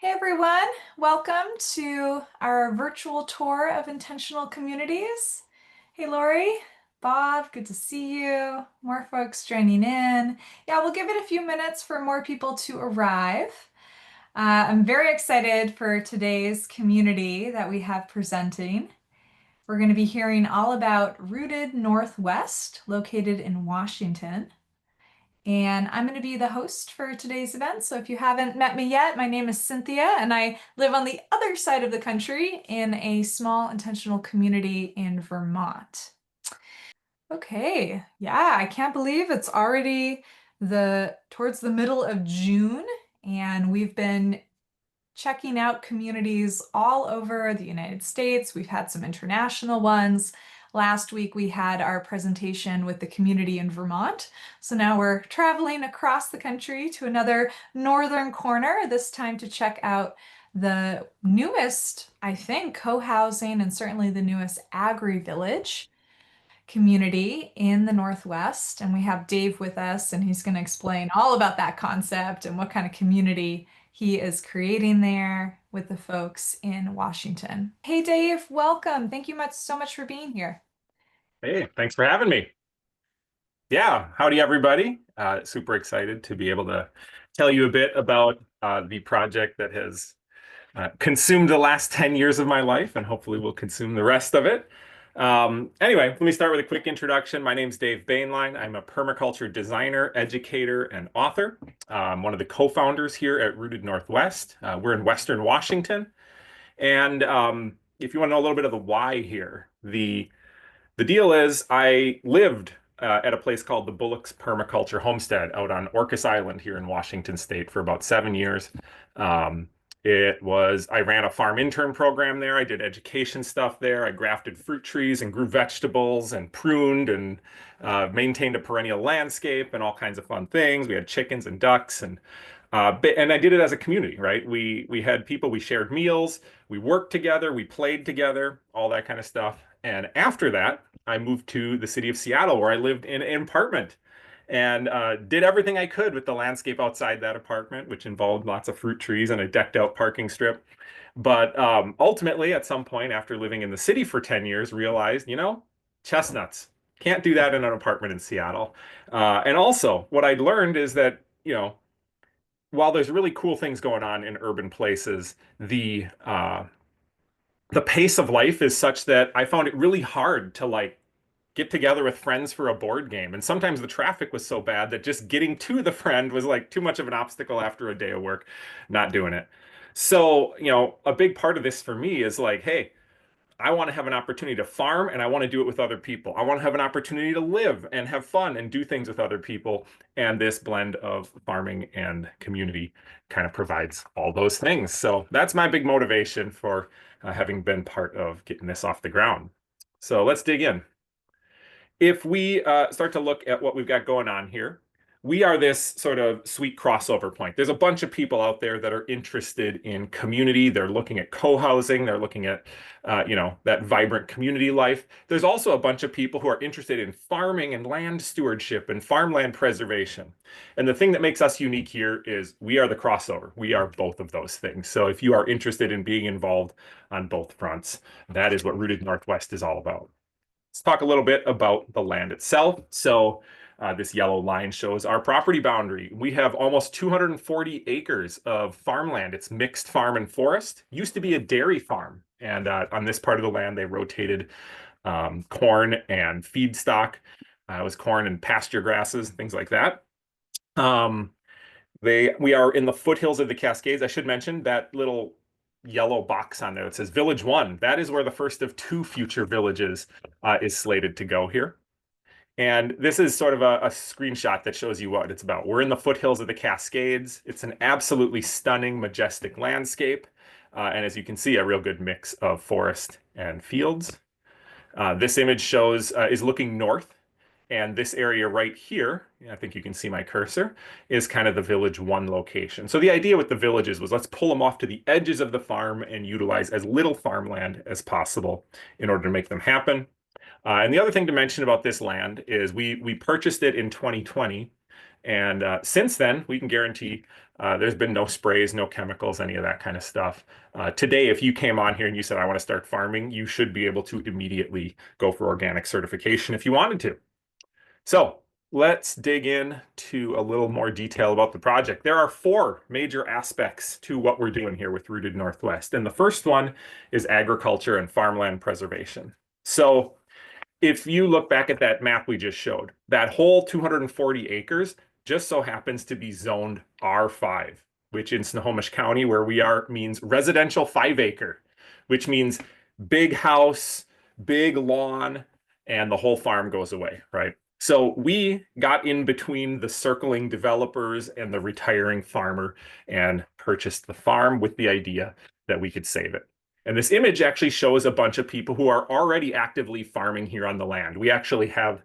Hey everyone, welcome to our virtual tour of intentional communities. Hey Lori, Bob, good to see you. More folks joining in. Yeah, we'll give it a few minutes for more people to arrive. I'm very excited for today's community that we have presenting. We're going to be hearing all about Rooted Northwest, located in Washington. And I'm going to be the host for today's event. So if you haven't met me yet, my name is Cynthia, and I live on the other side of the country in a small intentional community in Vermont. Okay, yeah, I can't believe it's already towards the middle of June, and we've been checking out communities all over the United States. We've had some international ones. Last week we had our presentation with the community in Vermont. So now we're traveling across the country to another northern corner, this time to check out the newest, I think, co-housing and certainly the newest agri-village community in the Northwest. And we have Dave with us, and he's going to explain all about that concept and what kind of community he is creating there with the folks in Washington. Hey, Dave, welcome. Thank you so much for being here. Hey, thanks for having me. Yeah, howdy everybody. Super excited to be able to tell you a bit about the project that has consumed the last 10 years of my life and hopefully will consume the rest of it. Anyway, let me start with a quick introduction. My name's Dave Bainline. I'm a permaculture designer, educator, and author. I'm one of the co-founders here at Rooted Northwest. We're in Western Washington. And if you want to know a little bit of the why here, the deal is I lived at a place called the Bullock's Permaculture Homestead out on Orcas Island here in Washington State for about 7 years. Um, I ran a farm intern program there. I did education stuff there. I grafted fruit trees and grew vegetables and pruned and maintained a perennial landscape and all kinds of fun things. We had chickens and ducks and I did it as a community, right? We had people, we shared meals, we worked together, we played together, all that kind of stuff. And after that, I moved to the city of Seattle, where I lived in an apartment and did everything I could with the landscape outside that apartment, which involved lots of fruit trees and a decked out parking strip. But ultimately, at some point after living in the city for 10 years, realized, chestnuts. Can't do that in an apartment in Seattle. And also, what I'd learned is that, while there's really cool things going on in urban places, the pace of life is such that I found it really hard to like get together with friends for a board game. And sometimes the traffic was so bad that just getting to the friend was like too much of an obstacle after a day of work, not doing it. So, a big part of this for me is like, hey, I want to have an opportunity to farm and I want to do it with other people. I want to have an opportunity to live and have fun and do things with other people. And this blend of farming and community kind of provides all those things. So that's my big motivation for having been part of getting this off the ground. So let's dig in. If we start to look at what we've got going on here, we are this sort of sweet crossover point. There's a bunch of people out there that are interested in community. They're looking at co-housing. They're looking at, that vibrant community life. There's also a bunch of people who are interested in farming and land stewardship and farmland preservation. And the thing that makes us unique here is we are the crossover. We are both of those things. So if you are interested in being involved on both fronts, that is what Rooted Northwest is all about. Let's talk a little bit about the land itself. So this yellow line shows our property boundary. We have almost 240 acres of farmland. It's mixed farm and forest. Used to be a dairy farm. And on this part of the land, they rotated corn and feedstock. It was corn and pasture grasses, things like that. We are in the foothills of the Cascades. I should mention that little yellow box on there that says Village 1. That is where the first of two future villages is slated to go here. And this is sort of a screenshot that shows you what it's about. We're in the foothills of the Cascades. It's an absolutely stunning, majestic landscape. And as you can see, a real good mix of forest and fields. This image is looking north. And this area right here, I think you can see my cursor, is kind of the Village 1 location. So the idea with the villages was let's pull them off to the edges of the farm and utilize as little farmland as possible in order to make them happen. And the other thing to mention about this land is we purchased it in 2020 And since then, we can guarantee there's been no sprays, no chemicals, any of that kind of stuff. Today, if you came on here and you said, I want to start farming, you should be able to immediately go for organic certification if you wanted to. So let's dig into a little more detail about the project. There are four major aspects to what we're doing here with Rooted Northwest. And the first one is agriculture and farmland preservation. So if you look back at that map we just showed, that whole 240 acres just so happens to be zoned R5, which in Snohomish County, where we are, means residential 5 acre, which means big house, big lawn, and the whole farm goes away, right? So we got in between the circling developers and the retiring farmer and purchased the farm with the idea that we could save it. And this image actually shows a bunch of people who are already actively farming here on the land. We actually have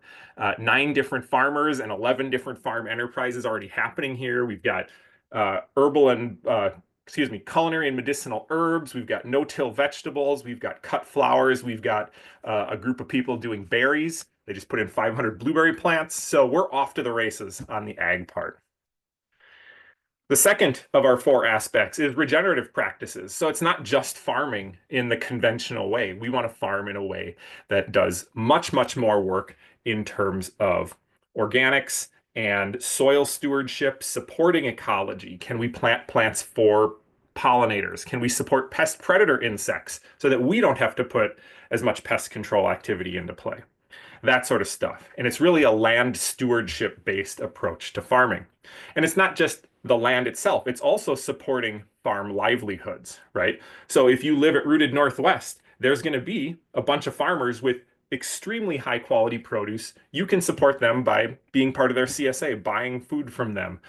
9 different farmers and 11 different farm enterprises already happening here. We've got herbal and, culinary and medicinal herbs. We've got no-till vegetables. We've got cut flowers. We've got a group of people doing berries. They just put in 500 blueberry plants. So we're off to the races on the ag part. The second of our four aspects is regenerative practices. So it's not just farming in the conventional way. We want to farm in a way that does much, much more work in terms of organics and soil stewardship, supporting ecology. Can we plant plants for pollinators? Can we support pest predator insects so that we don't have to put as much pest control activity into play? That sort of stuff. And it's really a land stewardship based approach to farming. And it's not just the land itself, it's also supporting farm livelihoods, right? So if you live at Rooted Northwest, there's going to be a bunch of farmers with extremely high quality produce. You can support them by being part of their CSA, buying food from them,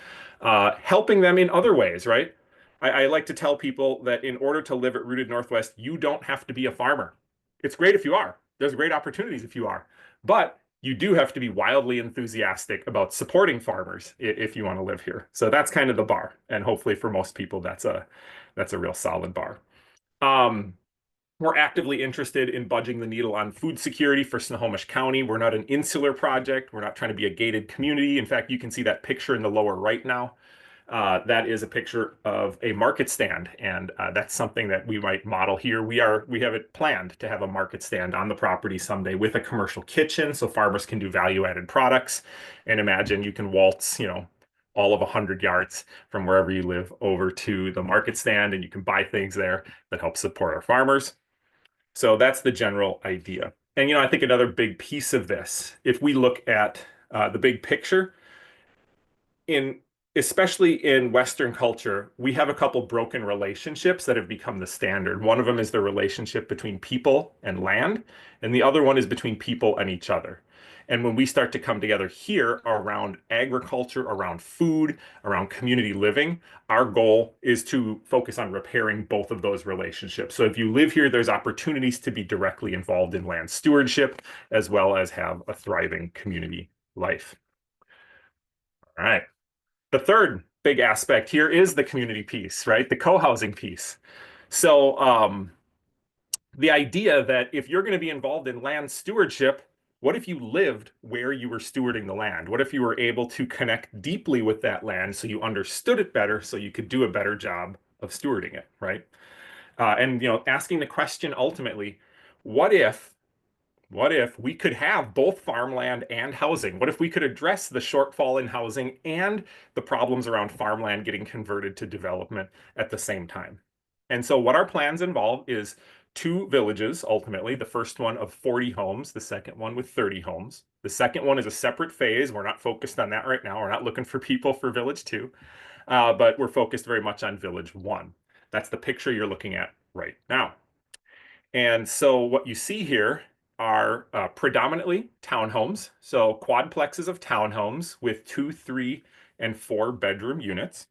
helping them in other ways, right? I like to tell people that in order to live at Rooted Northwest, you don't have to be a farmer. It's great if you are. There's great opportunities if you are. But you do have to be wildly enthusiastic about supporting farmers if you want to live here. So that's kind of the bar. And hopefully for most people, that's a real solid bar. We're actively interested in budging the needle on food security for Snohomish County. We're not an insular project. We're not trying to be a gated community. In fact, you can see that picture in the lower right now. That is a picture of a market stand, and that's something that we might model here. We have it planned to have a market stand on the property someday with a commercial kitchen, so farmers can do value-added products. And imagine you can waltz, all of 100 yards from wherever you live over to the market stand, and you can buy things there that help support our farmers. So that's the general idea. And I think another big piece of this, if we look at the big picture, especially in Western culture, we have a couple broken relationships that have become the standard. One of them is the relationship between people and land, and the other one is between people and each other. And when we start to come together here around agriculture, around food, around community living, our goal is to focus on repairing both of those relationships. So if you live here, there's opportunities to be directly involved in land stewardship, as well as have a thriving community life. All right. The third big aspect here is the community piece, right? The co-housing piece. So the idea that if you're going to be involved in land stewardship, what if you lived where you were stewarding the land? What if you were able to connect deeply with that land so you understood it better so you could do a better job of stewarding it, right? And asking the question ultimately, what if we could have both farmland and housing? What if we could address the shortfall in housing and the problems around farmland getting converted to development at the same time? And so what our plans involve is 2 villages, ultimately, the first one of 40 homes, the second one with 30 homes. The second one is a separate phase. We're not focused on that right now. We're not looking for people for Village 2, but we're focused very much on Village 1. That's the picture you're looking at right now. And so what you see here are predominantly townhomes, so quadplexes of townhomes with 2, 3, and 4 bedroom units.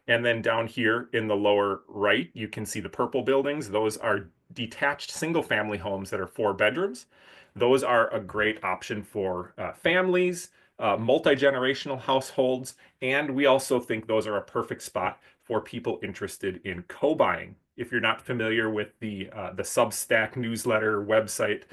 And then down here in the lower right, you can see the purple buildings. Those are detached single-family homes that are 4 bedrooms. Those are a great option for families, multi-generational households, and we also think those are a perfect spot for people interested in co-buying. If you're not familiar with the Substack newsletter website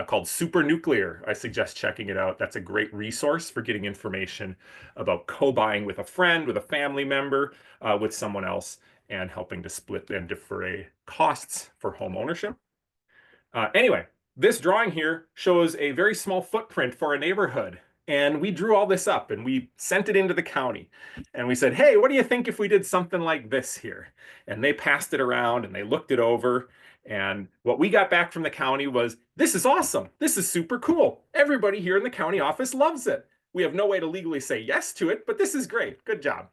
called Super Nuclear, I suggest checking it out. That's a great resource for getting information about co-buying with a friend, with a family member, with someone else, and helping to split and defray costs for home ownership. Anyway, this drawing here shows a very small footprint for a neighborhood. And we drew all this up and we sent it into the county. And we said, hey, what do you think if we did something like this here? And they passed it around and they looked it over. And what we got back from the county was, this is awesome. This is super cool. Everybody here in the county office loves it. We have no way to legally say yes to it, but this is great. Good job.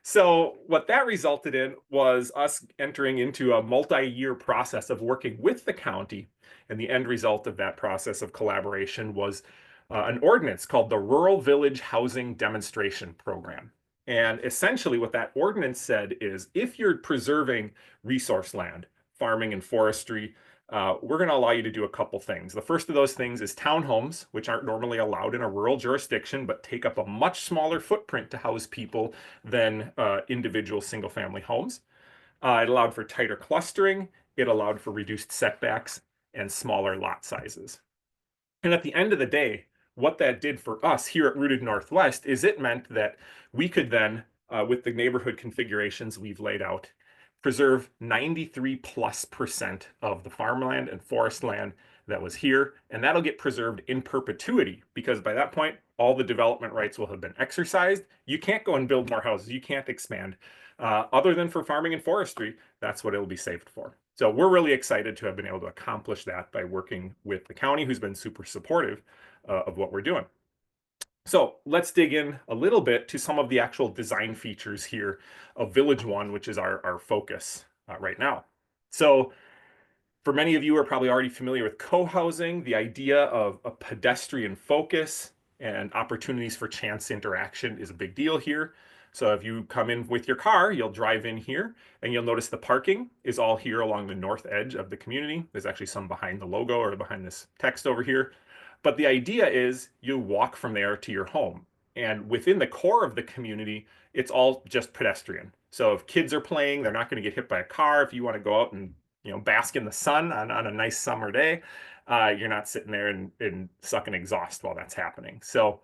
So what that resulted in was us entering into a multi-year process of working with the county. And the end result of that process of collaboration was an ordinance called the Rural Village Housing Demonstration Program. And essentially what that ordinance said is if you're preserving resource land, farming and forestry, we're going to allow you to do a couple things. The first of those things is townhomes, which aren't normally allowed in a rural jurisdiction, but take up a much smaller footprint to house people than individual single-family homes. It allowed for tighter clustering. It allowed for reduced setbacks and smaller lot sizes. And at the end of the day, what that did for us here at Rooted Northwest is it meant that we could then, with the neighborhood configurations we've laid out, preserve 93+% of the farmland and forest land that was here. And that'll get preserved in perpetuity because by that point, all the development rights will have been exercised. You can't go and build more houses. You can't expand. Other than for farming and forestry, that's what it'll be saved for. So we're really excited to have been able to accomplish that by working with the county, who's been super supportive of what we're doing. So let's dig in a little bit to some of the actual design features here of Village One, which is our focus right now. So for many of you are probably already familiar with co-housing, the idea of a pedestrian focus and opportunities for chance interaction is a big deal here. So if you come in with your car, you'll drive in here and you'll notice the parking is all here along the north edge of the community. There's actually some behind the logo or behind this text over here. But the idea is you walk from there to your home. And within the core of the community, it's all just pedestrian. So if kids are playing, they're not going to get hit by a car. If you want to go out and bask in the sun on a nice summer day, you're not sitting there and sucking exhaust while that's happening. So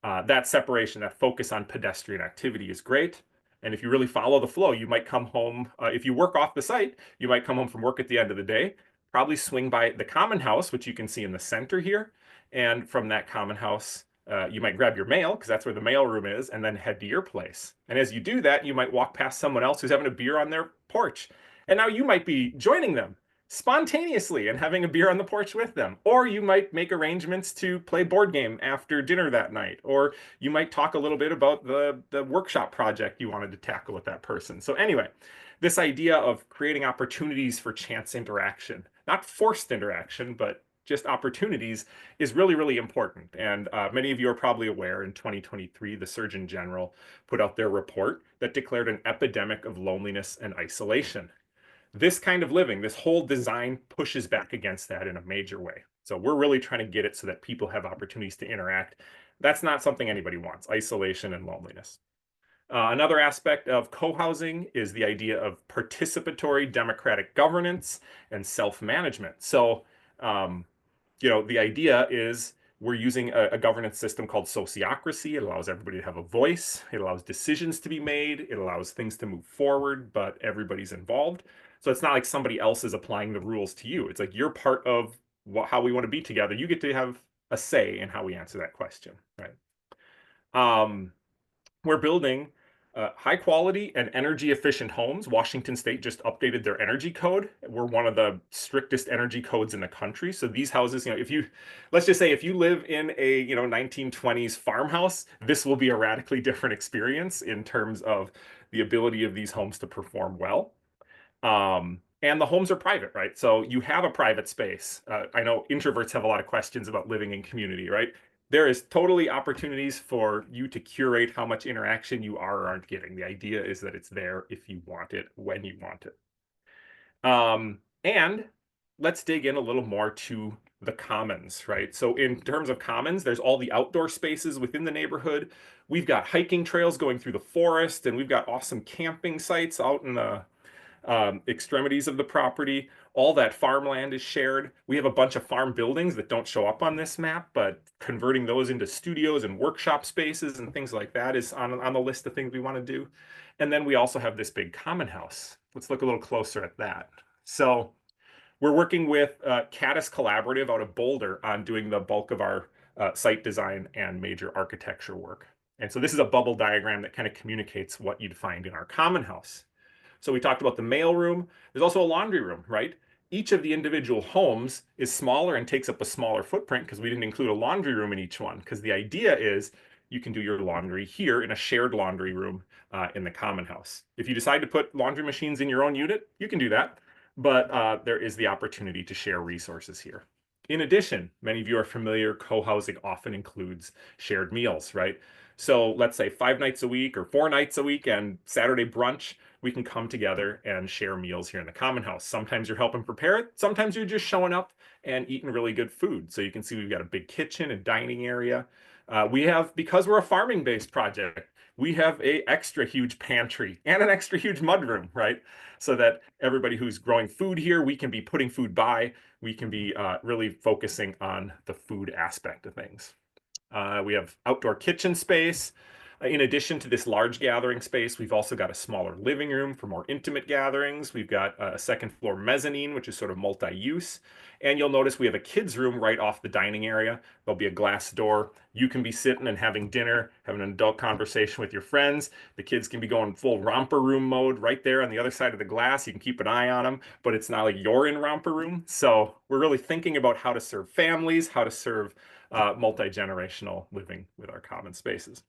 that separation, that focus on pedestrian activity is great. And if you really follow the flow, you might come home, if you work off the site, you might come home from work at the end of the day, probably swing by the common house, which you can see in the center here. And from that common house, you might grab your mail, because that's where the mail room is, and then head to your place. And as you do that, you might walk past someone else who's having a beer on their porch. And now you might be joining them spontaneously and having a beer on the porch with them. Or you might make arrangements to play board game after dinner that night. Or you might talk a little bit about the workshop project you wanted to tackle with that person. So anyway, this idea of creating opportunities for chance interaction, not forced interaction, but just opportunities is really, really important. And many of you are probably aware in 2023, the Surgeon General put out their report that declared an epidemic of loneliness and isolation. This kind of living, this whole design pushes back against that in a major way. So we're really trying to get it so that people have opportunities to interact. That's not something anybody wants, isolation and loneliness. Another aspect of co-housing is the idea of participatory democratic governance and self-management. So, the idea is we're using a governance system called sociocracy. It allows everybody to have a voice. It allows decisions to be made. It allows things to move forward, but everybody's involved. So it's not like somebody else is applying the rules to you. It's like you're part of how we want to be together. You get to have a say in how we answer that question, right? We're building high quality and energy efficient homes. Washington State just updated their energy code. We're one of the strictest energy codes in the country. So these houses, let's just say if you live in a, 1920s farmhouse, this will be a radically different experience in terms of the ability of these homes to perform well. And the homes are private, right? So you have a private space. I know introverts have a lot of questions about living in community, right? There is totally opportunities for you to curate how much interaction you are or aren't getting. The idea is that it's there if you want it, when you want it. And let's dig in a little more to the commons, right? So in terms of commons, there's all the outdoor spaces within the neighborhood. We've got hiking trails going through the forest, and we've got awesome camping sites out in the extremities of the property. All that farmland is shared. We have a bunch of farm buildings that don't show up on this map, but converting those into studios and workshop spaces and things like that is on the list of things we want to do. And then we also have this big common house. Let's look a little closer at that. So we're working with Caddis Collaborative out of Boulder on doing the bulk of our site design and major architecture work. And so this is a bubble diagram that kind of communicates what you'd find in our common house. So we talked about the mail room. There's also a laundry room, right? Each of the individual homes is smaller and takes up a smaller footprint because we didn't include a laundry room in each one. Because the idea is you can do your laundry here in a shared laundry room in the common house. If you decide to put laundry machines in your own unit, you can do that. But there is the opportunity to share resources here. In addition, many of you are familiar, co-housing often includes shared meals, right? So let's say 5 nights a week or 4 nights a week and Saturday brunch, we can come together and share meals here in the common house. Sometimes you're helping prepare it. Sometimes you're just showing up and eating really good food. So you can see we've got a big kitchen and dining area. We have, because we're a farming-based project, we have a extra huge pantry and an extra huge mudroom, right? So that everybody who's growing food here, we can be putting food by. We can be really focusing on the food aspect of things. We have outdoor kitchen space. In addition to this large gathering space, we've also got a smaller living room for more intimate gatherings. We've got a second floor mezzanine, which is sort of multi-use. And you'll notice we have a kids' room right off the dining area. There'll be a glass door. You can be sitting and having dinner, having an adult conversation with your friends. The kids can be going full romper room mode right there on the other side of the glass. You can keep an eye on them, but it's not like you're in romper room. So we're really thinking about how to serve families, how to serve multi-generational living with our common spaces.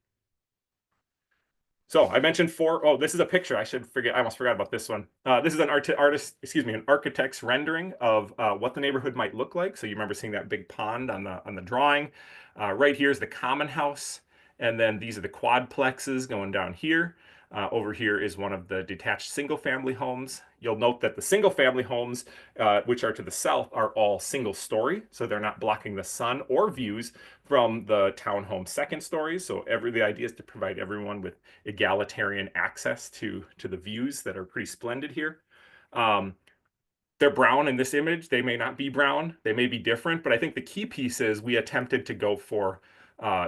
So I mentioned four. Oh, this is a picture. I should forget. I almost forgot about this one. This is an an architect's rendering of what the neighborhood might look like. So you remember seeing that big pond on the drawing. Right here is the common house, and then these are the quadplexes going down here. Over here is one of the detached single-family homes. You'll note that the single-family homes, which are to the south, are all single-story, so they're not blocking the sun or views from the townhome second stories. So the idea is to provide everyone with egalitarian access to the views that are pretty splendid here. They're brown in this image. They may not be brown. They may be different, but I think the key piece is we attempted to go for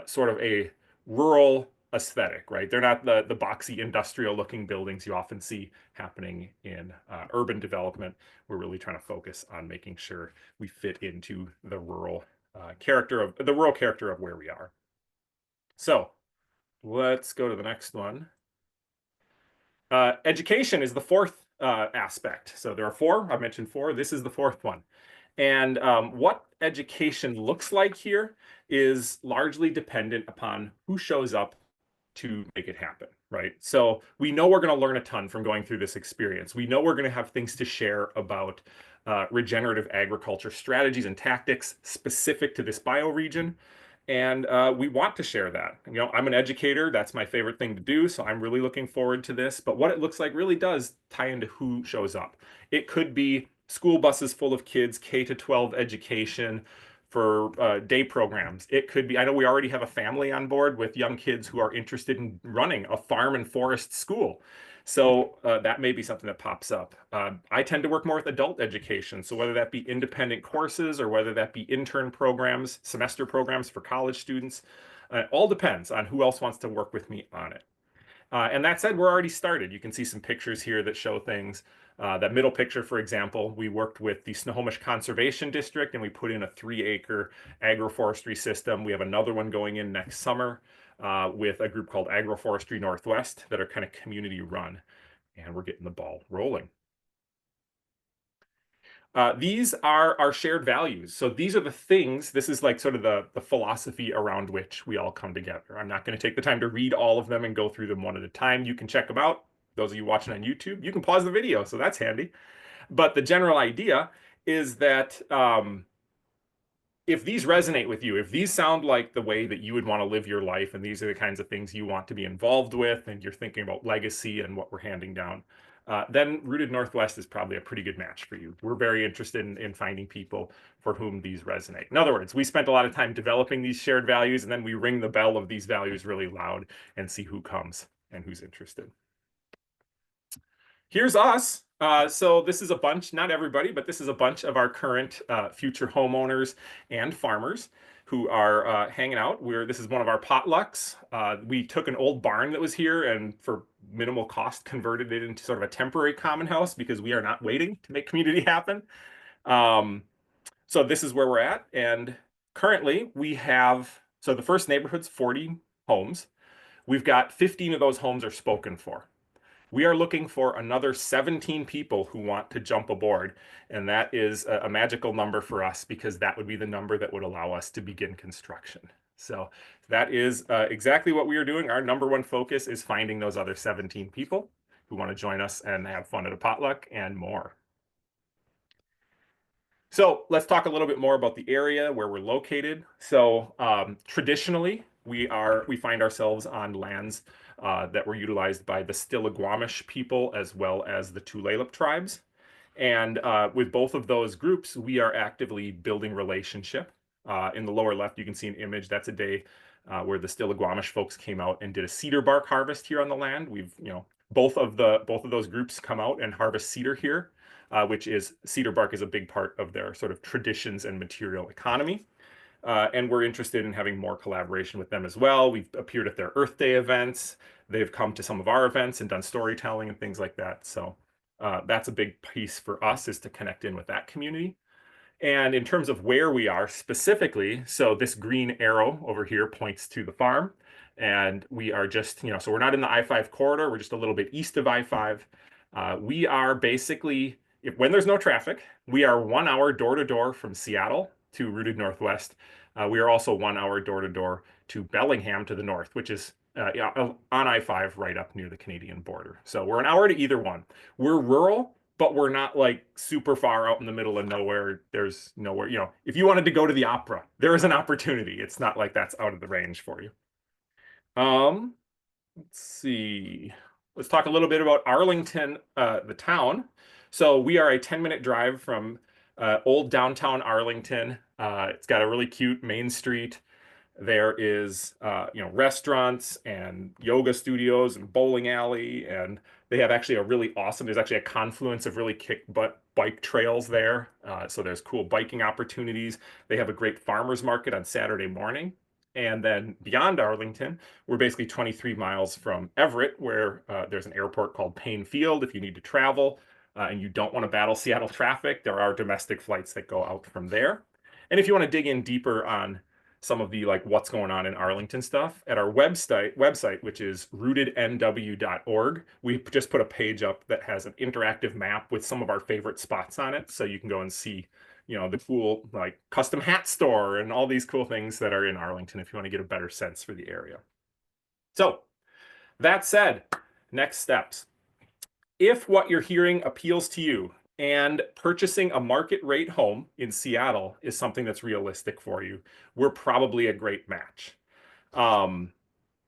sort of a rural aesthetic, right? They're not the boxy industrial looking buildings you often see happening in urban development. We're really trying to focus on making sure we fit into the rural character of where we are. So let's go to the next one. Education is the fourth aspect. So there are four. I mentioned four. This is the fourth one. And what education looks like here is largely dependent upon who shows up to make it happen, right? So we know we're going to learn a ton from going through this experience. We know we're going to have things to share about regenerative agriculture strategies and tactics specific to this bioregion. And we want to share that. You know, I'm an educator. That's my favorite thing to do. So I'm really looking forward to this. But what it looks like really does tie into who shows up. It could be school buses full of kids, K to 12 education for day programs. It could be, I know we already have a family on board with young kids who are interested in running a farm and forest school. So that may be something that pops up. I tend to work more with adult education. So whether that be independent courses or whether that be intern programs, semester programs for college students, it all depends on who else wants to work with me on it. And that said, we're already started. You can see some pictures here that show things. That middle picture, for example, we worked with the Snohomish Conservation District and we put in a 3-acre agroforestry system. We have another one going in next summer with a group called Agroforestry Northwest that are kind of community run. And we're getting the ball rolling. These are our shared values. So these are the things, this is like sort of the philosophy around which we all come together. I'm not going to take the time to read all of them and go through them one at a time. You can check them out. Those of you watching on YouTube, you can pause the video, so that's handy. But the general idea is that if these resonate with you, if these sound like the way that you would want to live your life, and these are the kinds of things you want to be involved with, and you're thinking about legacy and what we're handing down, then Rooted Northwest is probably a pretty good match for you. We're very interested in finding people for whom these resonate. In other words, we spent a lot of time developing these shared values, and then we ring the bell of these values really loud and see who comes and who's interested. Here's us. So this is a bunch, not everybody, but this is a bunch of our current future homeowners and farmers who are hanging out. This is one of our potlucks. We took an old barn that was here and for minimal cost converted it into sort of a temporary common house because we are not waiting to make community happen. So this is where we're at. And currently we have, so the first neighborhood's 40 homes. We've got 15 of those homes are spoken for. We are looking for another 17 people who want to jump aboard. And that is a magical number for us because that would be the number that would allow us to begin construction. So that is exactly what we are doing. Our number one focus is finding those other 17 people who want to join us and have fun at a potluck and more. So let's talk a little bit more about the area where we're located. So traditionally, we find ourselves on lands that were utilized by the Stillaguamish people as well as the Tulalip tribes. And with both of those groups, we are actively building relationship. In the lower left, you can see an image. That's a day where the Stillaguamish folks came out and did a cedar bark harvest here on the land. Both of those groups come out and harvest cedar here, which is cedar bark is a big part of their sort of traditions and material economy. And we're interested in having more collaboration with them as well. We've appeared at their Earth Day events. They've come to some of our events and done storytelling and things like that. So that's a big piece for us, is to connect in with that community. And in terms of where we are specifically, so this green arrow over here points to the farm. And we are just, so we're not in the I-5 corridor. We're just a little bit east of I-5. We are basically, when there's no traffic, we are 1 hour door to door from Seattle to Rooted Northwest. We are also 1 hour door to door to Bellingham to the north, which is on I-5 right up near the Canadian border. So we're an hour to either one. We're rural, but we're not like super far out in the middle of nowhere. There's nowhere, if you wanted to go to the opera, there is an opportunity. It's not like that's out of the range for you. Let's see. Let's talk a little bit about Arlington, the town. So we are a 10-minute drive from old downtown Arlington. It's got a really cute main street. There is, restaurants and yoga studios and bowling alley, and they have actually there's actually a confluence of really kick-butt bike trails there. So there's cool biking opportunities. They have a great farmers market on Saturday morning. And then beyond Arlington, we're basically 23 miles from Everett, where there's an airport called Payne Field if you need to travel and you don't want to battle Seattle traffic. There are domestic flights that go out from there. And if you want to dig in deeper on some of the what's going on in Arlington stuff, at our website, which is rootednw.org, we just put a page up that has an interactive map with some of our favorite spots on it. So you can go and see, the cool custom hat store and all these cool things that are in Arlington if you want to get a better sense for the area. So that said, next steps. If what you're hearing appeals to you and purchasing a market rate home in Seattle is something that's realistic for you, we're probably a great match.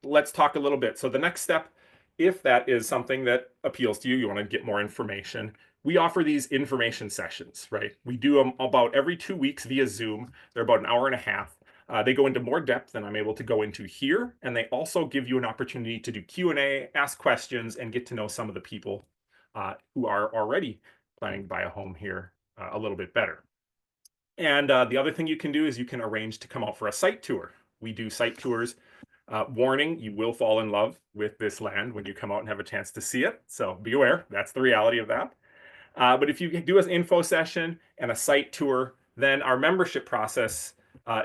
Let's talk a little bit. So the next step, if that is something that appeals to you, you want to get more information, we offer these information sessions, right? We do them about every 2 weeks via Zoom. They're about an hour and a half. They go into more depth than I'm able to go into here. And they also give you an opportunity to do Q&A, ask questions, and get to know some of the people who are already planning to buy a home here a little bit better. And the other thing you can do is you can arrange to come out for a site tour. We do site tours. Warning, you will fall in love with this land when you come out and have a chance to see it. So be aware, that's the reality of that. But if you do an info session and a site tour, then our membership process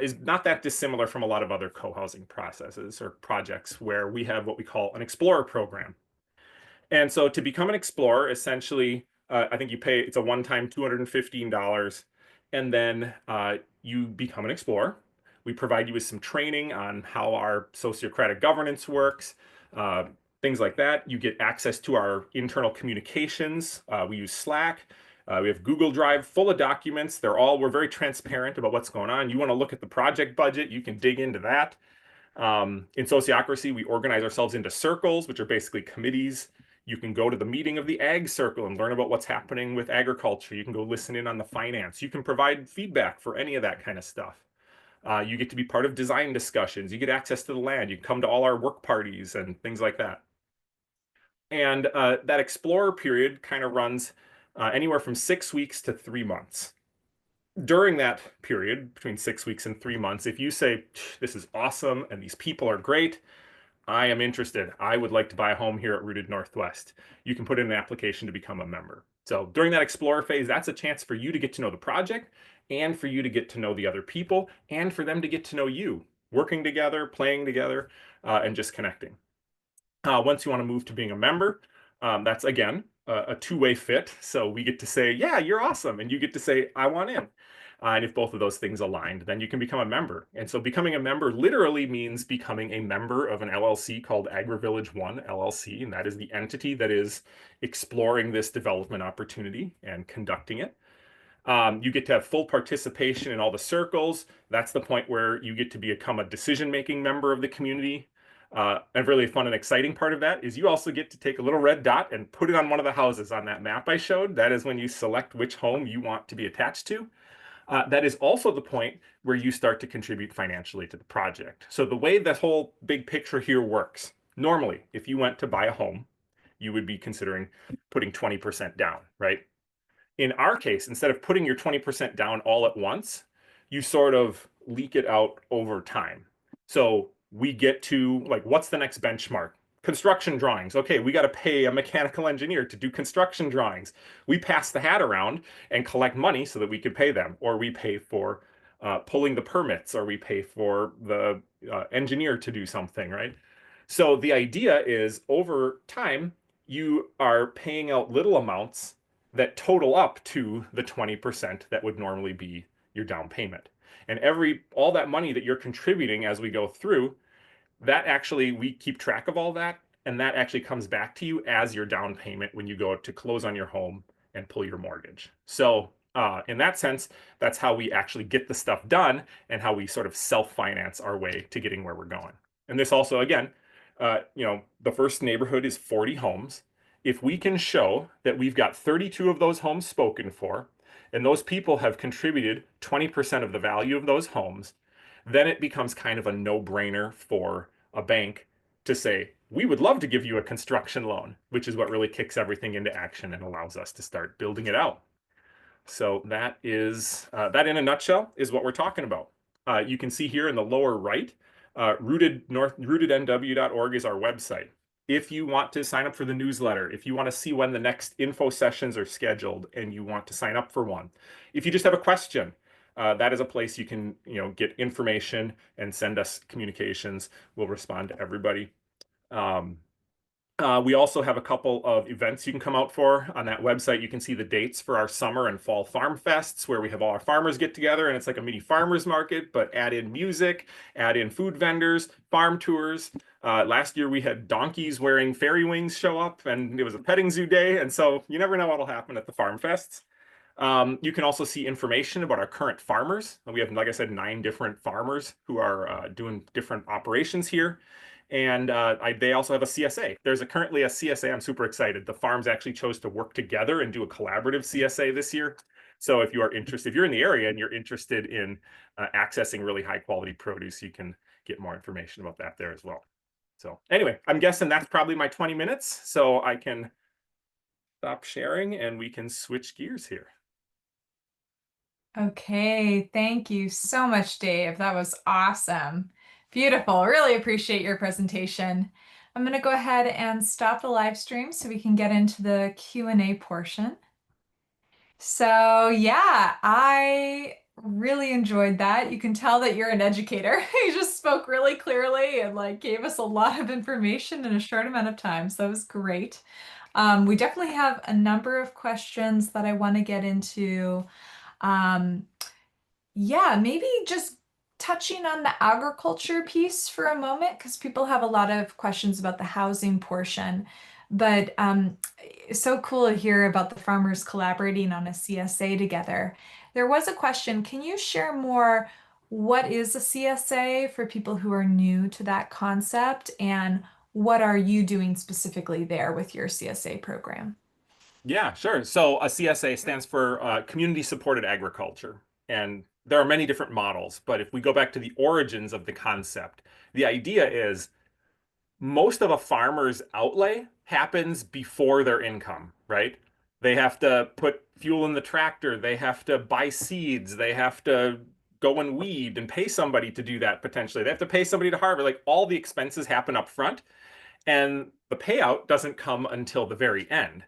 is not that dissimilar from a lot of other co-housing processes or projects where we have what we call an explorer program. And so to become an explorer, essentially, I think you pay, it's a one-time $215, and then you become an explorer. We provide you with some training on how our sociocratic governance works, things like that. You get access to our internal communications. We use Slack. We have Google Drive full of documents. We're very transparent about what's going on. You want to look at the project budget, you can dig into that. In Sociocracy, we organize ourselves into circles, which are basically committees. You can go to the meeting of the ag circle and learn about what's happening with agriculture. You can go listen in on the finance. You can provide feedback for any of that kind of stuff. You get to be part of design discussions. You get access to the land. You can come to all our work parties and things like that. And that explorer period kind of runs anywhere from 6 weeks to 3 months. During that period, between 6 weeks and 3 months, if you say, this is awesome and these people are great, I am interested. I would like to buy a home here at Rooted Northwest. You can put in an application to become a member. So during that explorer phase, that's a chance for you to get to know the project and for you to get to know the other people and for them to get to know you, working together, playing together, and just connecting. Once you want to move to being a member, that's again a two-way fit. So we get to say, yeah, you're awesome. And you get to say, I want in. And if both of those things aligned, then you can become a member. And so becoming a member literally means becoming a member of an LLC called AgriVillage One LLC. And that is the entity that is exploring this development opportunity and conducting it. You get to have full participation in all the circles. That's the point where you get to become a decision-making member of the community. And really fun and exciting part of that is you also get to take a little red dot and put it on one of the houses on that map I showed. That is when you select which home you want to be attached to. That is also the point where you start to contribute financially to the project. So the way that whole big picture here works, normally, if you went to buy a home, you would be considering putting 20% down, right? In our case, instead of putting your 20% down all at once, you sort of leak it out over time. So we get to like, what's the next benchmark? Construction drawings. Okay, we got to pay a mechanical engineer to do construction drawings. We pass the hat around and collect money so that we could pay them, or we pay for pulling the permits, or we pay for the engineer to do something, right? So the idea is over time, you are paying out little amounts that total up to the 20% that would normally be your down payment. And all that money that you're contributing as we go through, that actually, we keep track of all that, and that actually comes back to you as your down payment when you go to close on your home and pull your mortgage. So in that sense, that's how we actually get the stuff done and how we sort of self-finance our way to getting where we're going. And this also, again, the first neighborhood is 40 homes. If we can show that we've got 32 of those homes spoken for, and those people have contributed 20% of the value of those homes, then it becomes kind of a no-brainer for a bank to say, we would love to give you a construction loan, which is what really kicks everything into action and allows us to start building it out. So that is that in a nutshell is what we're talking about. You can see here in the lower right, rootednw.org is our website. If you want to sign up for the newsletter, if you want to see when the next info sessions are scheduled and you want to sign up for one, if you just have a question, that is a place you can get information and send us communications. We'll respond to everybody. We also have a couple of events you can come out for. On that website, you can see the dates for our summer and fall farm fests, where we have all our farmers get together, and it's like a mini farmers market, but add in music, add in food vendors, farm tours. Last year, we had donkeys wearing fairy wings show up, and it was a petting zoo day, and so you never know what'll happen at the farm fests. You can also see information about our current farmers. We have, like I said, 9 different farmers who are doing different operations here. And they also have a CSA. There's currently a CSA. I'm super excited. The farms actually chose to work together and do a collaborative CSA this year. So if you are interested, if you're in the area and you're interested in accessing really high quality produce, you can get more information about that there as well. So anyway, I'm guessing that's probably my 20 minutes. So I can stop sharing and we can switch gears here. Okay, thank you so much, Dave. That was awesome. Beautiful. Really appreciate your presentation. I'm going to go ahead and stop the live stream so we can get into the Q&A portion. So yeah, I really enjoyed that. You can tell that you're an educator. You just spoke really clearly and like gave us a lot of information in a short amount of time. So that was great. We definitely have a number of questions that I want to get into. Um, yeah, maybe just touching on the agriculture piece for a moment, because people have a lot of questions about the housing portion. But it's so cool to hear about the farmers collaborating on a CSA together. There was a question, can you share more? What is a CSA for people who are new to that concept? And what are you doing specifically there with your CSA program? Yeah, sure. So a CSA stands for Community Supported Agriculture. And there are many different models, but if we go back to the origins of the concept, the idea is most of a farmer's outlay happens before their income, right? They have to put fuel in the tractor, they have to buy seeds, they have to go and weed and pay somebody to do that potentially. They have to pay somebody to harvest. Like all the expenses happen up front, and the payout doesn't come until the very end.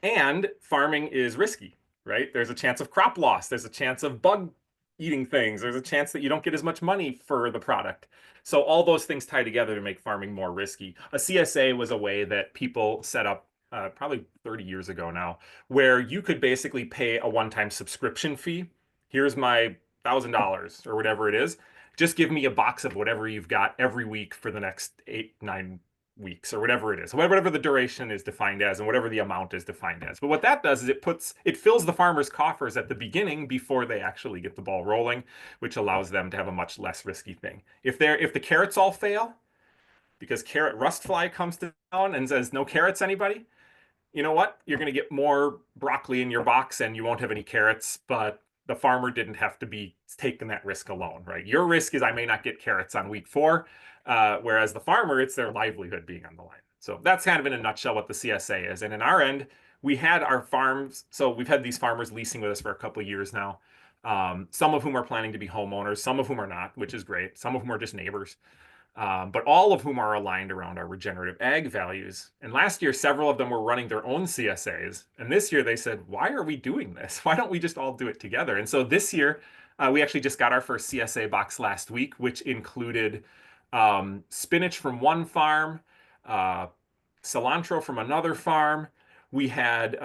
And farming is risky, right? There's a chance of crop loss. There's a chance of bug eating things. There's a chance that you don't get as much money for the product. So all those things tie together to make farming more risky. A CSA was a way that people set up probably 30 years ago now, where you could basically pay a one-time subscription fee. Here's my $1,000 or whatever it is. Just give me a box of whatever you've got every week for the next 8, 9 weeks or whatever it is, whatever the duration is defined as and whatever the amount is defined as. But what that does is it fills the farmer's coffers at the beginning before they actually get the ball rolling, which allows them to have a much less risky thing. If the carrots all fail because carrot rust fly comes down and says no carrots anybody, you know what? You're going to get more broccoli in your box and you won't have any carrots, but the farmer didn't have to be taking that risk alone, right? Your risk is I may not get carrots on week 4, whereas the farmer, it's their livelihood being on the line. So that's kind of in a nutshell what the CSA is. And in our end, we had our farms. So we've had these farmers leasing with us for a couple of years now. Some of whom are planning to be homeowners, some of whom are not, which is great. Some of whom are just neighbors, but all of whom are aligned around our regenerative ag values. And last year, several of them were running their own CSAs. And this year they said, why are we doing this? Why don't we just all do it together? And so this year, we actually just got our first CSA box last week, which included spinach from one farm, uh, cilantro from another farm. We had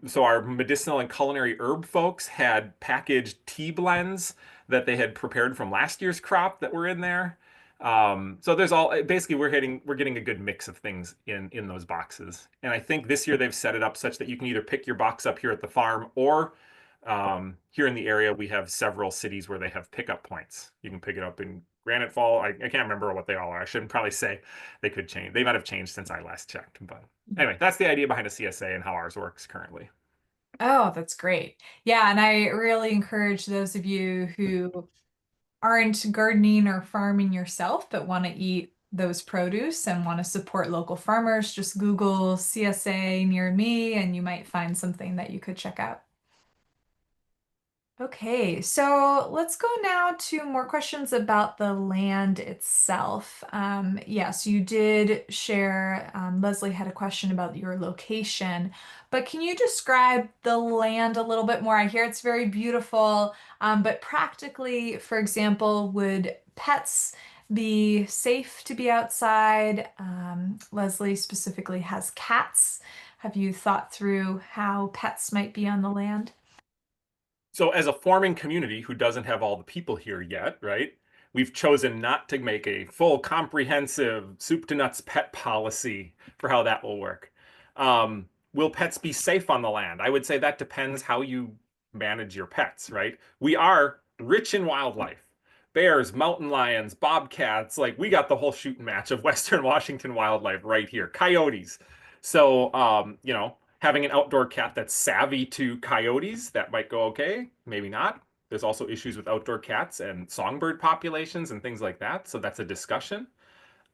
so our medicinal and culinary herb folks had packaged tea blends that they had prepared from last year's crop that were in there. So there's all basically we're getting a good mix of things in those boxes. And I think this year they've set it up such that you can either pick your box up here at the farm or here in the area we have several cities where they have pickup points. You can pick it up in Granite Fall. I can't remember what they all are. I shouldn't probably say they could change. They might have changed since I last checked. But anyway, that's the idea behind a CSA and how ours works currently. Oh, that's great. Yeah, and I really encourage those of you who aren't gardening or farming yourself, but want to eat those produce and want to support local farmers, just Google CSA near me and you might find something that you could check out. Okay, so let's go now to more questions about the land itself. Yes, you did share, Leslie had a question about your location, but can you describe the land a little bit more? I hear it's very beautiful, but practically, for example, would pets be safe to be outside? Leslie specifically has cats. Have you thought through how pets might be on the land? So, as a forming community who doesn't have all the people here yet, right? We've chosen not to make a full, comprehensive, soup to nuts pet policy for how that will work. Will pets be safe on the land? I would say that depends how you manage your pets, right? We are rich in wildlife. Bears, mountain lions, bobcats, like we got the whole shooting match of Western Washington wildlife right here. Coyotes. So, having an outdoor cat that's savvy to coyotes, that might go okay, maybe not. There's also issues with outdoor cats and songbird populations and things like that. So that's a discussion.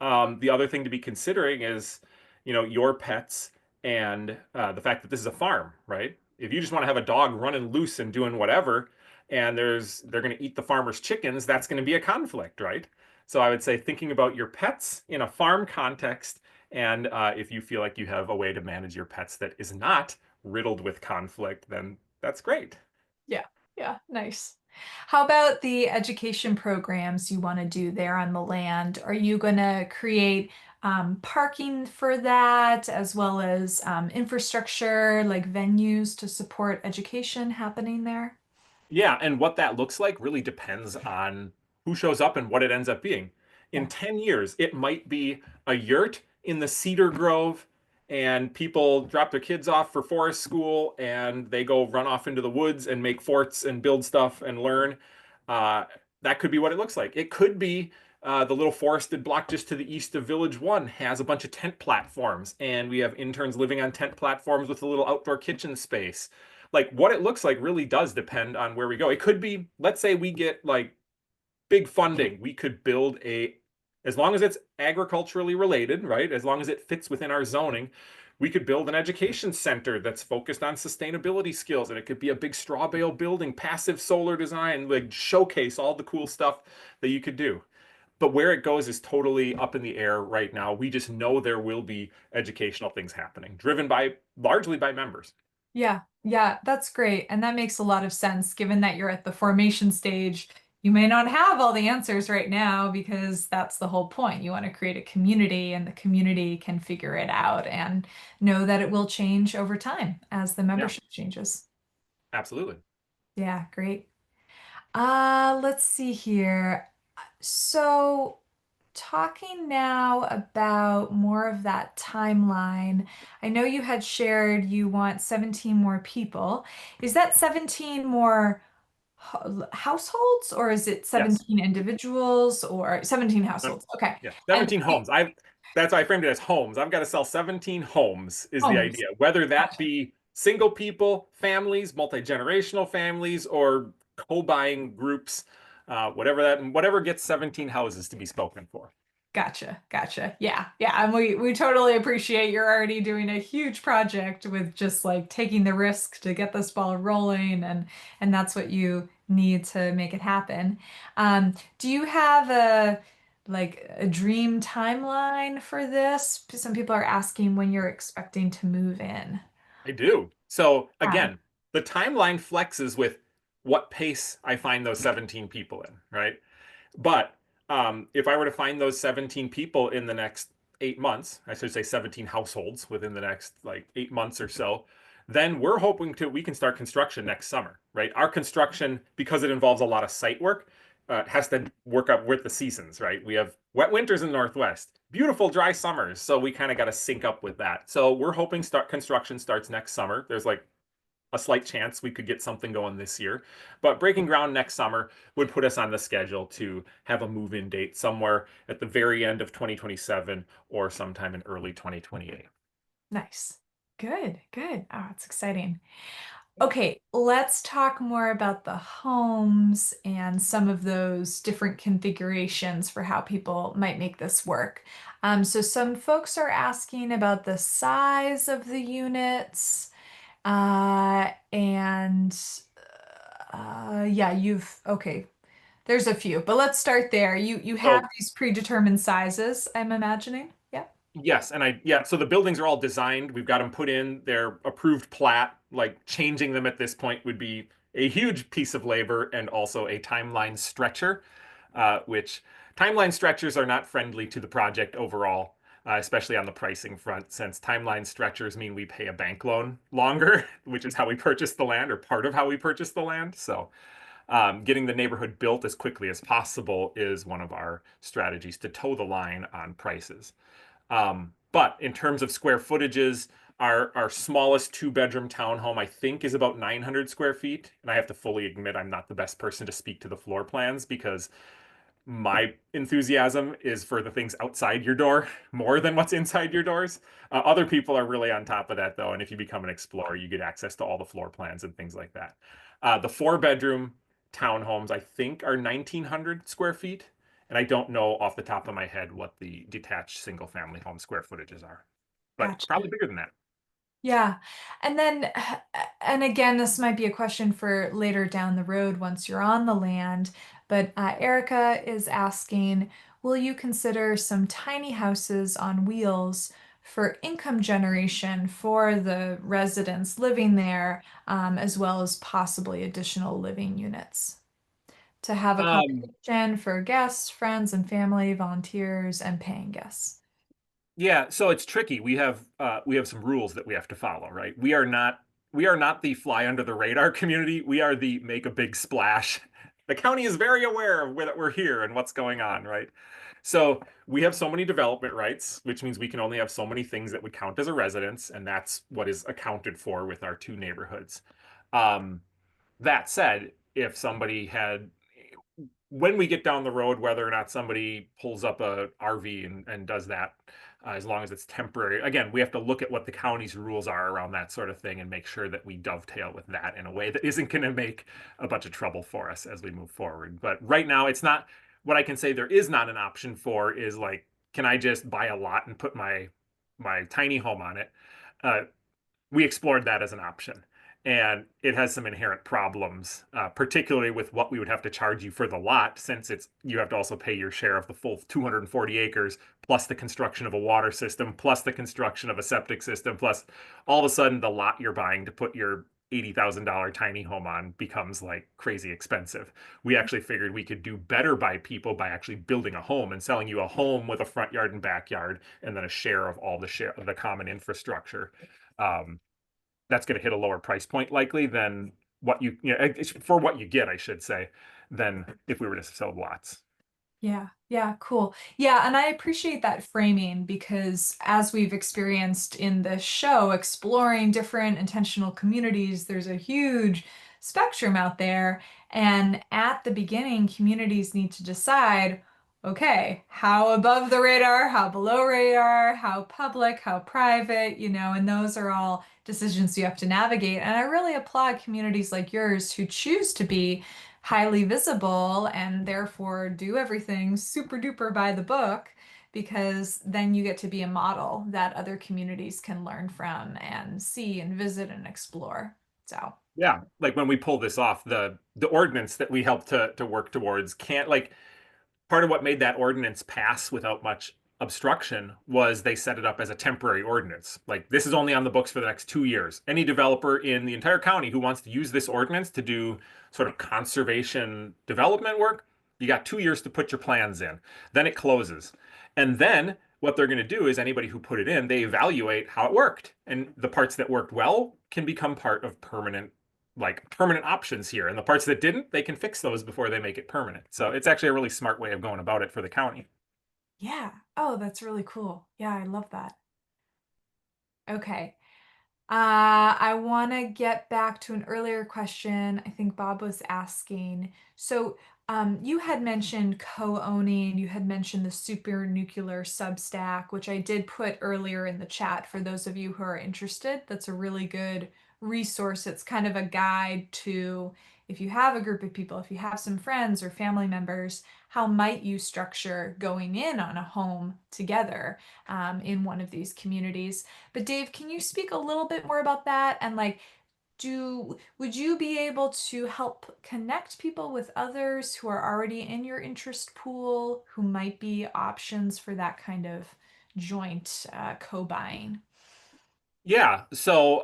The other thing to be considering is, your pets and the fact that this is a farm, right? If you just want to have a dog running loose and doing whatever, and they're going to eat the farmer's chickens, that's going to be a conflict, right? So I would say thinking about your pets in a farm context, and if you feel like you have a way to manage your pets that is not riddled with conflict, then that's great. Yeah, yeah, nice. How about the education programs you want to do there on the land? Are you going to create parking for that, as well as infrastructure like venues to support education happening there? Yeah, and what that looks like really depends on who shows up and what it ends up being. In Yeah. 10 years, it might be a yurt in the cedar grove, and people drop their kids off for forest school and they go run off into the woods and make forts and build stuff and learn. Uh, that could be what it looks like. It could be The little forested block just to the east of Village 1 has a bunch of tent platforms, and we have interns living on tent platforms with a little outdoor kitchen space. Like what it looks like really does depend on where we go. It could be, let's say we get like big funding, we could build as long as it's agriculturally related, right? As long as it fits within our zoning, we could build an education center that's focused on sustainability skills. And it could be a big straw bale building, passive solar design, like showcase all the cool stuff that you could do. But where it goes is totally up in the air right now. We just know there will be educational things happening, driven by largely by members. Yeah, yeah, that's great. And that makes a lot of sense given that you're at the formation stage. You may not have all the answers right now because that's the whole point. You want to create a community and the community can figure it out and know that it will change over time as the Yeah, membership changes. absolutely. Yeah, great. Let's see here. So, talking now about more of that timeline. I know you had shared you want 17 more people. Is that 17 more households or is it Yes. 17 individuals or 17 Um, households? Okay. yeah, And 17 homes. That's why I framed it as homes. I've got to sell 17 homes is the homes. idea. Whether that Gotcha. be single people, families, multi-generational families, or co-buying groups, whatever gets 17 houses to be spoken for. Gotcha, gotcha. Yeah, yeah. And we totally appreciate you're already doing a huge project with just like taking the risk to get this ball rolling and that's what you need to make it happen. Do you have a dream timeline for this? Some people are asking when you're expecting to move in. I do. So Yeah, again, the timeline flexes with what pace I find those 17 people in, right? But if I were to find those 17 people in the next 8 months, I should say 17 households within the next like 8 months or so, then we're hoping we can start construction next summer, right? Our construction, because it involves a lot of site work, has to work up with the seasons, right? We have wet winters in the Northwest, beautiful dry summers, so we kind of got to sync up with that. So we're hoping start construction starts next summer. There's like a slight chance we could get something going this year. But breaking ground next summer would put us on the schedule to have a move-in date somewhere at the very end of 2027 or sometime in early 2028. nice. Good, good. Oh, it's exciting. Okay, let's talk more about the homes and some of those different configurations for how people might make this work. So some folks are asking about the size of the units, and yeah, okay, there's a few, but let's start there. You have So these predetermined sizes, I'm imagining. Yeah, yes, yeah, so the buildings are all designed. We've got them put in. They're approved plat. Like changing them at this point would be a huge piece of labor and also a timeline stretcher, which timeline stretchers are not friendly to the project overall, especially on the pricing front, since timeline stretchers mean we pay a bank loan longer, which is how we purchase the land or part of how we purchase the land. So getting the neighborhood built as quickly as possible is one of our strategies to toe the line on prices. But in terms of square footages, our smallest two-bedroom townhome, I think, is about 900 square feet. And I have to fully admit I'm not the best person to speak to the floor plans because my enthusiasm is for the things outside your door more than what's inside your doors. Other people are really on top of that, though. And if you become an explorer, you get access to all the floor plans and things like that. The four-bedroom townhomes, I think, are 1,900 square feet. And I don't know off the top of my head what the detached single family home square footages are, but gotcha. probably bigger than that. Yeah. And then, and again, this might be a question for later down the road once you're on the land, but Erica is asking, will you consider some tiny houses on wheels for income generation for the residents living there, as well as possibly additional living units to have Um, accommodation for guests, friends, and family, volunteers, and paying guests? Yeah, so it's tricky. We have some rules that we have to follow, right? We are not the fly under the radar community. We are the make a big splash. The county is very aware of that we're here and what's going on, right? So we have so many development rights, which means we can only have so many things that would count as a residence, and that's what is accounted for with our two neighborhoods. Um, that said, if somebody had when we get down the road, whether or not somebody pulls up a RV and does that, as long as it's temporary, again, we have to look at what the county's rules are around that sort of thing and make sure that we dovetail with that in a way that isn't going to make a bunch of trouble for us as we move forward. But right now, it's not what I can say there is not an option for is like, can I just buy a lot and put my tiny home on it? Uh, we explored that as an option. And it has some inherent problems, particularly with what we would have to charge you for the lot, since it's you have to also pay your share of the full 240 acres, plus the construction of a water system, plus the construction of a septic system, plus all of a sudden the lot you're buying to put your $80,000 tiny home on becomes like crazy expensive. We actually figured we could do better by people by actually building a home and selling you a home with a front yard and backyard, and then a share of all the share of the common infrastructure. Um, that's going to hit a lower price point likely than what you know for what you get, I should say, than if we were to sell lots. Yeah, yeah, cool. Yeah, and I appreciate that framing because as we've experienced in this show, exploring different intentional communities, there's a huge spectrum out there. And at the beginning, communities need to decide, okay, how above the radar, how below radar, how public, how private, and those are all decisions you have to navigate. And I really applaud communities like yours who choose to be highly visible and therefore do everything super duper by the book because then you get to be a model that other communities can learn from and see and visit and explore. So, Yeah, like when we pull this off, the ordinance that we help to work towards can't like part of what made that ordinance pass without much obstruction was they set it up as a temporary ordinance. Like this is only on the books for the next 2 years. Any developer in the entire county who wants to use this ordinance to do sort of conservation development work, you got 2 years to put your plans in. Then it closes. And then what they're going to do is anybody who put it in, they evaluate how it worked. And the parts that worked well can become part of permanent options here. And the parts that didn't, they can fix those before they make it permanent. So it's actually a really smart way of going about it for the county. yeah. Oh, that's really cool. Yeah, I love that. Okay. I want to get back to an earlier question I think Bob was asking. So, you had mentioned co-owning, you had mentioned the super nuclear Substack, which I did put earlier in the chat for those of you who are interested. That's a really good resource. It's kind of a guide to if you have a group of people, if you have some friends or family members, how might you structure going in on a home together in one of these communities? But Dave, can you speak a little bit more about that? And like, would you be able to help connect people with others who are already in your interest pool who might be options for that kind of joint co-buying? Yeah. So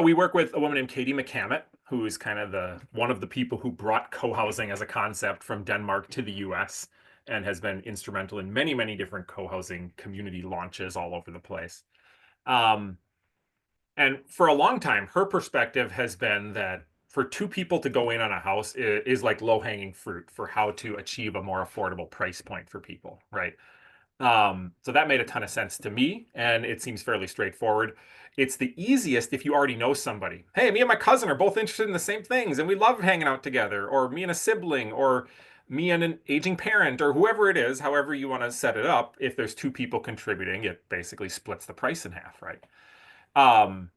we work with a woman named Katie McCammett, who is kind of the one of the people who brought co-housing as a concept from Denmark to the US and has been instrumental in many, many different co-housing community launches all over the place. Um, And for a long time, her perspective has been that for two people to go in on a house is like low-hanging fruit for how to achieve a more affordable price point for people, right? So that made a ton of sense to me, and it seems fairly straightforward. It's the easiest if you already know somebody. Hey, me and my cousin are both interested in the same things, and we love hanging out together, or me and a sibling, or me and an aging parent, or whoever it is, however you want to set it up. If there's two people contributing, it basically splits the price in half, right? Um,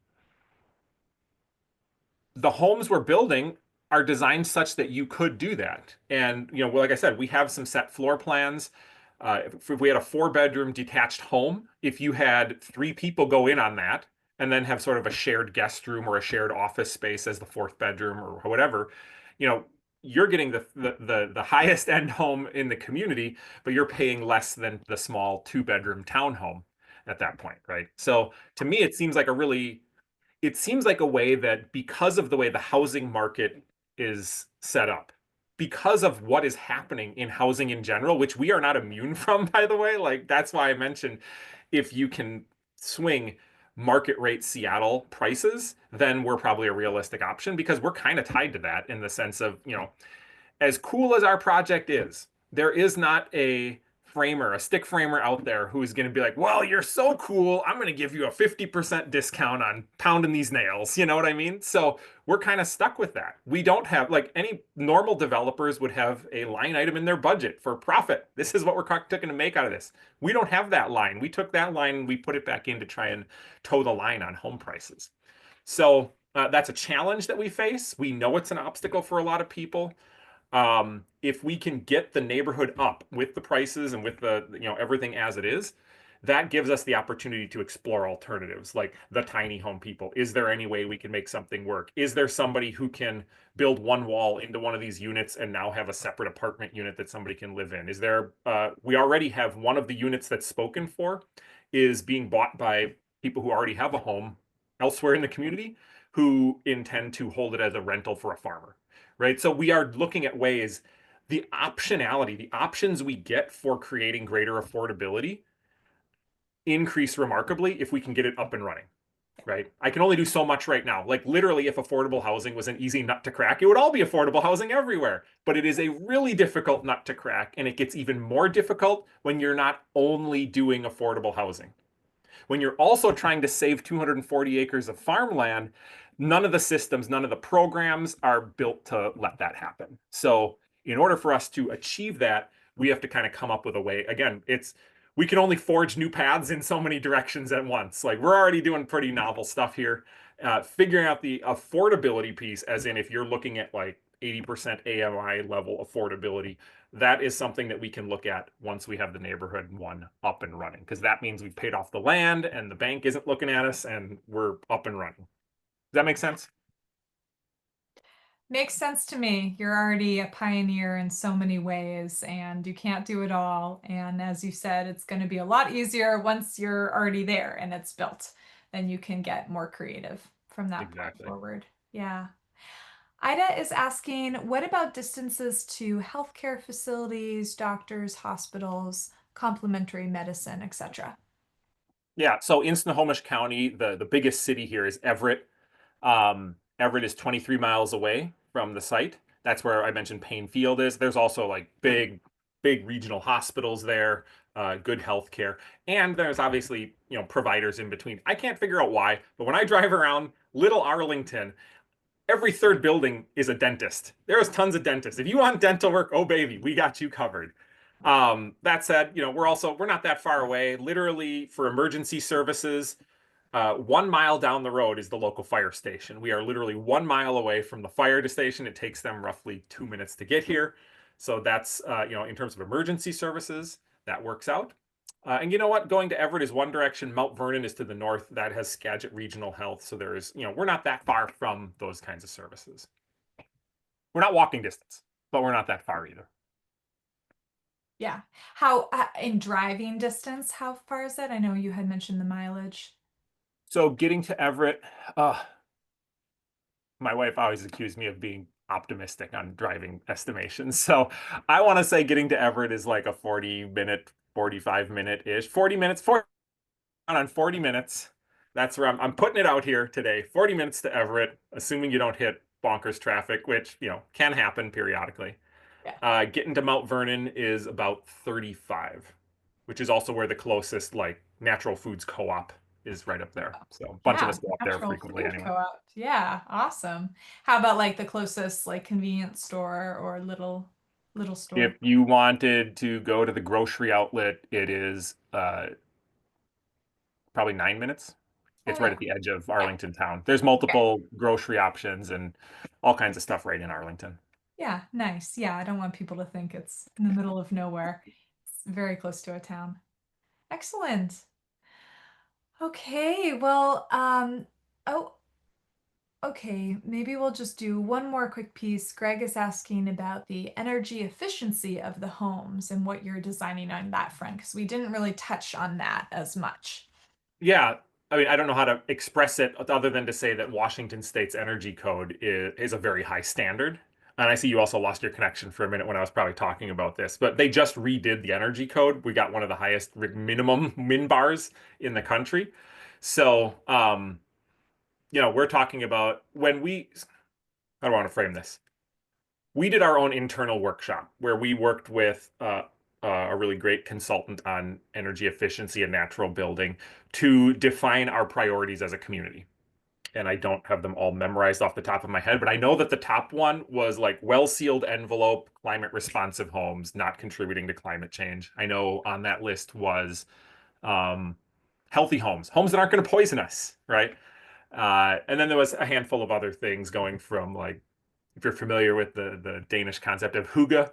the homes we're building are designed such that you could do that. And, like I said, we have some set floor plans. If we had a four-bedroom detached home, if you had three people go in on that and then have sort of a shared guest room or a shared office space as the fourth bedroom or whatever, you know, you're getting the highest end home in the community, but you're paying less than the small two-bedroom townhome at that point, right? So to me, it seems like a way that because of the way the housing market is set up, because of what is happening in housing in general, which we are not immune from, by the way, like that's why I mentioned if you can swing market rate Seattle prices, then we're probably a realistic option because we're kind of tied to that in the sense of, as cool as our project is, there is not a framer, a stick framer out there who's going to be like, well, you're so cool. I'm going to give you a 50% discount on pounding these nails. You know what I mean? So we're kind of stuck with that. We don't have, like, any normal developers would have a line item in their budget for profit. This is what we're looking to make out of this. We don't have that line. We took that line and we put it back in to try and toe the line on home prices. So that's a challenge that we face. We know it's an obstacle for a lot of people. If we can get the neighborhood up with the prices and with the, everything as it is, that gives us the opportunity to explore alternatives like the tiny home people. Is there any way we can make something work? Is there somebody who can build one wall into one of these units and now have a separate apartment unit that somebody can live in? Is there, we already have one of the units that's spoken for is being bought by people who already have a home elsewhere in the community who intend to hold it as a rental for a farmer, right? So we are looking at ways, the optionality, the options we get for creating greater affordability increase remarkably if we can get it up and running, right? I can only do so much right now. Like, literally, if affordable housing was an easy nut to crack, it would all be affordable housing everywhere. But it is a really difficult nut to crack, and it gets even more difficult when you're not only doing affordable housing. When you're also trying to save 240 acres of farmland, none of the systems, none of the programs are built to let that happen. So in order for us to achieve that, we have to kind of come up with a way. Again, we can only forge new paths in so many directions at once. Like, we're already doing pretty novel stuff here. Figuring out the affordability piece, as in if you're looking at like 80% AMI level affordability, that is something that we can look at once we have the neighborhood one up and running, because that means we've paid off the land and the bank isn't looking at us and we're up and running. Does that make sense? Makes sense to me. You're already a pioneer in so many ways, and you can't do it all. And as you said, it's going to be a lot easier once you're already there and it's built. Then you can get more creative from that point Exactly. forward. Yeah. Ida is asking, what about distances to healthcare facilities, doctors, hospitals, complementary medicine, etc.? Yeah. So in Snohomish County, the biggest city here is Everett. Everett is 23 miles away from the site. That's where I mentioned Payne Field is. There's also like big regional hospitals there, good health care. And there's obviously, providers in between. I can't figure out why, but when I drive around Little Arlington, every third building is a dentist. There's tons of dentists. If you want dental work, oh baby, we got you covered. That said, we're not that far away. Literally, for emergency services, 1 mile down the road is the local fire station. We are literally 1 mile away from the fire station. It takes them roughly 2 minutes to get here. So that's, in terms of emergency services, that works out. And you know what? Going to Everett is one direction. Mount Vernon is to the north. That has Skagit Regional Health. So there is, we're not that far from those kinds of services. We're not walking distance, but we're not that far either. Yeah. How, in driving distance, how far is that? I know you had mentioned the mileage. So getting to Everett, my wife always accused me of being optimistic on driving estimations. So I want to say getting to Everett is like a 40-minute, 45-minute-ish, 40 minutes, on 40 minutes. That's where I'm putting it out here today. 40 minutes to Everett, assuming you don't hit bonkers traffic, which, can happen periodically. Yeah. Getting to Mount Vernon is about 35, which is also where the closest like natural foods co-op is, right up there. So a bunch of Yeah, us go up there natural frequently food anyway. co-op. Yeah, awesome. How about like the closest like convenience store or little store? If you wanted to go to the grocery outlet, it is probably 9 minutes. Oh It's right yeah. at the edge of Yeah. Arlington town. There's Okay. multiple grocery options and all kinds of stuff right in Arlington. Yeah, nice. Yeah, I don't want people to think it's in the middle of nowhere. It's very close to a town. Excellent. Okay, well, oh, okay, maybe we'll just do one more quick piece. Greg is asking about the energy efficiency of the homes and what you're designing on that front, because we didn't really touch on that as much. Yeah, I mean, I don't know how to express it other than to say that Washington State's energy code is a very high standard. And I see you also lost your connection for a minute when I was probably talking about this, but they just redid the energy code. We got one of the highest minimum min bars in the country. So, we're talking about how do I want to frame this? We did our own internal workshop where we worked with a really great consultant on energy efficiency and natural building to define our priorities as a community. And I don't have them all memorized off the top of my head, but I know that the top one was like well-sealed envelope, climate responsive homes, not contributing to climate change. I know on that list was um, healthy homes, homes that aren't going to poison us, right? And then there was a handful of other things going from like, if you're familiar with the Danish concept of hygge,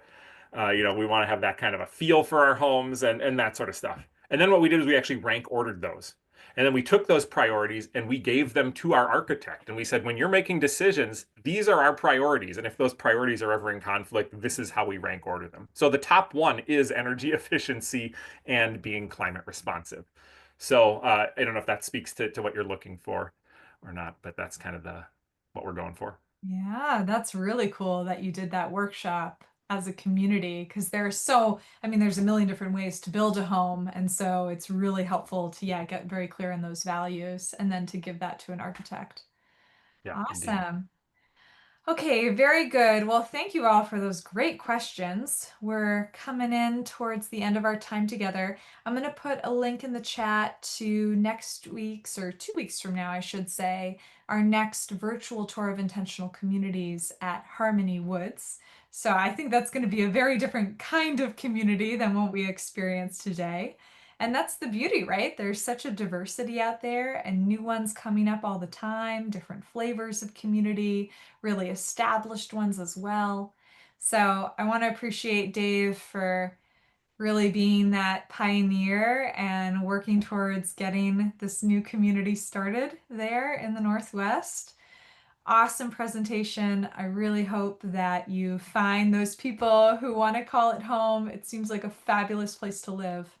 we want to have that kind of a feel for our homes and that sort of stuff. And then what we did is we actually rank ordered those. And then we took those priorities and we gave them to our architect. And we said, when you're making decisions, these are our priorities. And if those priorities are ever in conflict, this is how we rank order them. So the top one is energy efficiency and being climate responsive. So I don't know if that speaks to what you're looking for or not, but that's kind of the what we're going for. Yeah, that's really cool that you did that workshop as a community because I mean, there's a million different ways to build a home. And so it's really helpful to, yeah, get very clear on those values and then to give that to an architect. Yeah, indeed. Awesome. Okay, very good. Well, thank you all for those great questions. We're coming in towards the end of our time together. I'm going to put a link in the chat to next week's, or 2 weeks from now, I should say, our next virtual tour of intentional communities at Harmony Woods. So I think that's going to be a very different kind of community than what we experienced today. And that's the beauty, right? There's such a diversity out there and new ones coming up all the time, different flavors of community, really established ones as well. So I want to appreciate Dave for really being that pioneer and working towards getting this new community started there in the Northwest. Awesome presentation. I really hope that you find those people who want to call it home. It seems like a fabulous place to live.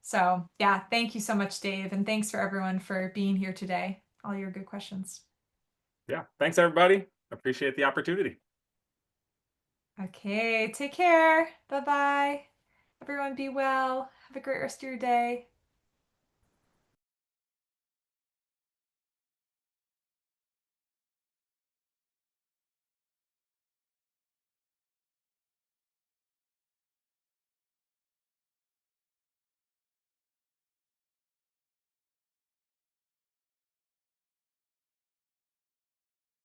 So, yeah, thank you so much, Dave. And thanks for everyone for being here today. All your good questions. Yeah. Thanks, everybody. Appreciate the opportunity. Okay, take care. Bye bye. Everyone be well. Have a great rest of your day.